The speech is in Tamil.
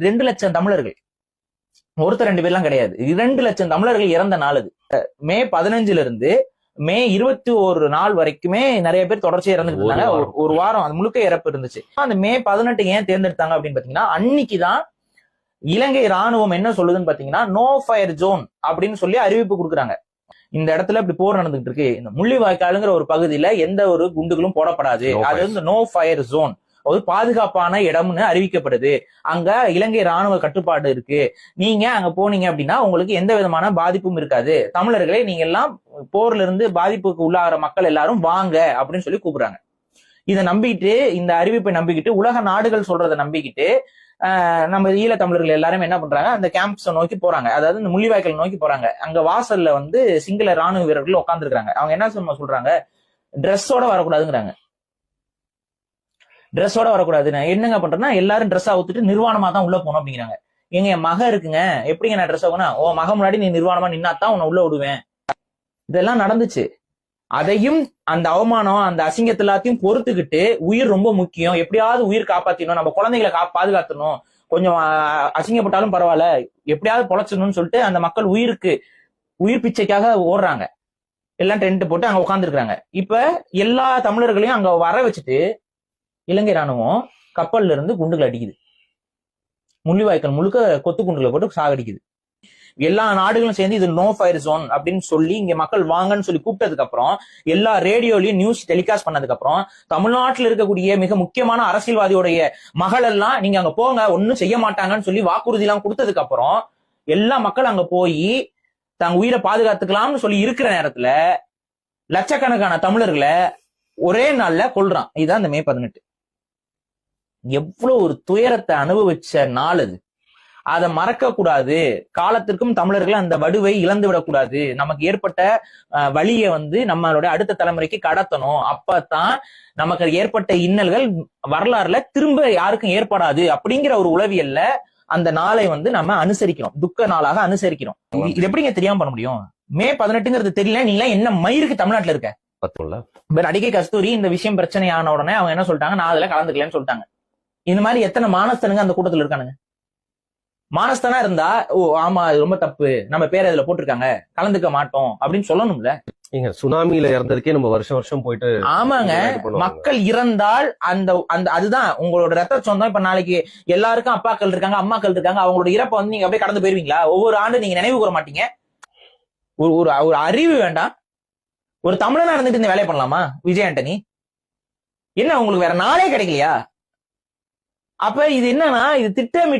2 லட்சம் தமிழர்கள், ஒருத்தர் 2 பேர்லாம் கிடையாது, 2 லட்சம் தமிழர்கள் இறந்த நாள் அது. மே 15 இருந்து மே 21 நாள் வரைக்குமே நிறைய பேர் தொடர்ச்சியா இறந்துட்டு இருந்தாங்க. ஒரு வாரம் அது முழுக்க இறப்பு இருந்துச்சு. அந்த மே 18 ஏன் தேர்ந்தெடுத்தாங்க அப்படின்னு பாத்தீங்கன்னா, அன்னைக்குதான் இலங்கை ராணுவம் என்ன சொல்லுதுன்னு பாத்தீங்கன்னா, நோ ஃபயர் ஜோன் அப்படின்னு சொல்லி அறிவிப்பு கொடுக்குறாங்க. இந்த இடத்துல இப்படி போர் நடந்துகிட்டு இருக்கு, இந்த முள்ளிவாய்க்காலுங்கிற ஒரு பகுதியில எந்த ஒரு குண்டுகளும் போடப்படாது, அது வந்து நோ ஃபயர் ஜோன், ஒரு பாதுகாப்பான இடம்னு அறிவிக்கப்படுது. அங்க இலங்கை ராணுவ கட்டுப்பாடு இருக்கு, நீங்க அங்க போனீங்க அப்படின்னா உங்களுக்கு எந்த விதமான பாதிப்பும் இருக்காது, தமிழர்களே நீங்க எல்லாம் போர்ல இருந்து பாதிப்புக்கு உள்ளாகிற மக்கள் எல்லாரும் வாங்க அப்படின்னு சொல்லி கூப்பிடுறாங்க. இதை நம்பிக்கிட்டு, இந்த அறிவிப்பை நம்பிக்கிட்டு, உலக நாடுகள் சொல்றதை நம்பிக்கிட்டு நம்ம ஈழ தமிழர்கள் எல்லாரும் என்ன பண்றாங்க, அந்த கேம்ப்ஸை நோக்கி போறாங்க, அதாவது இந்த முள்ளிவாய்க்கால் நோக்கி போறாங்க. அங்க வாசல்ல வந்து சிங்கள ராணுவ வீரர்கள் உட்காந்துருக்காங்க. அவங்க என்ன சொல்றாங்க, ட்ரெஸ்ஸோட வரக்கூடாதுங்கிறாங்க. ட்ரெஸ்ஸோட வரக்கூடாதுன்னு என்னங்க பண்றேன்னா, எல்லாரும் ட்ரெஸ் அவுத்துட்டு நிர்வாணமா தான் உள்ள போகணும் அப்படிங்கிறாங்க. என் மக இருக்குங்க, எப்படிங்க நான் ட்ரெஸ் ஆகுனா, ஓ மக முன்னாடி நீ நிர்வாணமா நின்னாத்தான் உன்னை உள்ள விடுவேன். இதெல்லாம் நடந்துச்சு. அதையும் அந்த அவமானம், அந்த அசிங்கத்தை எல்லாத்தையும் பொறுத்துக்கிட்டு, உயிர் ரொம்ப முக்கியம், எப்படியாவது உயிர் காப்பாத்தினோம், நம்ம குழந்தைகளை பாதுகாத்தணும், கொஞ்சம் அசிங்கப்பட்டாலும் பரவாயில்ல, எப்படியாவது பொழைச்சணும்னு சொல்லிட்டு அந்த மக்கள் உயிர் பிச்சைக்காக ஓடுறாங்க. எல்லாம் டென்ட் போட்டு அங்க உட்காந்துருக்காங்க. இப்ப எல்லா தமிழர்களையும் அங்க வர வச்சுட்டு இலங்கை ராணுவம் கப்பல்ல இருந்து குண்டுகள் அடிக்குது, முள்ளிவாய்க்கால் முழுக்க கொத்து குண்டுகளை போட்டு சாகடிக்குது. எல்லா நாடுகளும் சேர்ந்து இது நோ ஃபயர் ஜோன் அப்படின்னு சொல்லி இங்க மக்கள் வாங்கன்னு சொல்லி கூப்பிட்டதுக்கு அப்புறம், எல்லா ரேடியோலயும் நியூஸ் டெலிகாஸ்ட் பண்ணதுக்கு அப்புறம், தமிழ்நாட்டில் இருக்கக்கூடிய மிக முக்கியமான அரசியல்வாதியோடைய மகள் எல்லாம் நீங்க அங்க போங்க ஒன்னும் செய்ய மாட்டாங்கன்னு சொல்லி வாக்குறுதி எல்லாம் கொடுத்ததுக்கு அப்புறம், எல்லா மக்கள் அங்க போய் தங்க உயிரை பாதுகாத்துக்கலாம்னு சொல்லி இருக்கிற நேரத்துல லட்சக்கணக்கான தமிழர்களை ஒரே நாள்ல கொல்றான். இதுதான் இந்த மே 18. எவ்வளவு ஒரு துயரத்தை அனுபவிச்ச நாள் அது. அதை மறக்க கூடாது. காலத்திற்கும் தமிழர்கள் அந்த வடுவை இழந்து விடக்கூடாது. நமக்கு ஏற்பட்ட வழியை வந்து நம்மளுடைய அடுத்த தலைமுறைக்கு கடத்தணும். அப்பதான் நமக்கு ஏற்பட்ட இன்னல்கள் வரலாறுல திரும்ப யாருக்கும் ஏற்படாது அப்படிங்கிற ஒரு உளவியல்ல அந்த நாளை வந்து நம்ம அனுசரிக்கிறோம், துக்க நாளாக அனுசரிக்கிறோம். இது எப்படிங்க தெரியாம பண்ண முடியும்? மே 18ங்கிறது தெரியல, நீங்க என்ன மயிருக்கு தமிழ்நாட்டுல இருக்க நடிகை கஸ்தூரி இந்த விஷயம் பிரச்சனை ஆன உடனே அவங்க என்ன சொல்லிட்டாங்க, நான் அதுல கலந்துக்கலன்னு சொல்லிட்டாங்க. இந்த மாதிரி எத்தனை மானஸ்தனுங்க அந்த கூட்டத்தில் இருக்கானுங்க? மானஸ்தனா இருந்தா, ஓ ஆமா அது ரொம்ப தப்பு, நம்ம பேரை இதுல போட்டிருக்காங்க, கலந்துக்க மாட்டோம் அப்படின்னு சொல்லணும்ல. நீங்க சுனாமியில இறந்ததுக்கே நம்ம வருஷம் போயிட்டு. ஆமாங்க, மக்கள் இறந்தால் அந்த அந்த அதுதான் உங்களோட ரத்த சொந்தம். இப்ப நாளைக்கு எல்லாருக்கும் அப்பாக்கள் இருக்காங்க, அம்மாக்கள் இருக்காங்க, அவங்களோட இறப்ப வந்து நீங்க அப்படியே கடந்து போயிருவீங்களா? ஒவ்வொரு ஆண்டு நீங்க நினைவு கூற மாட்டீங்க? ஒரு அறிவு வேண்டாம்? ஒரு தமிழனா இருந்துட்டு இந்த வேலையை பண்ணலாமா விஜய் ஆண்டனி? என்ன உங்களுக்கு வேற நாளே கிடைக்கலையா? அப்ப இது என்னன்னா, இது திட்டமிட்டு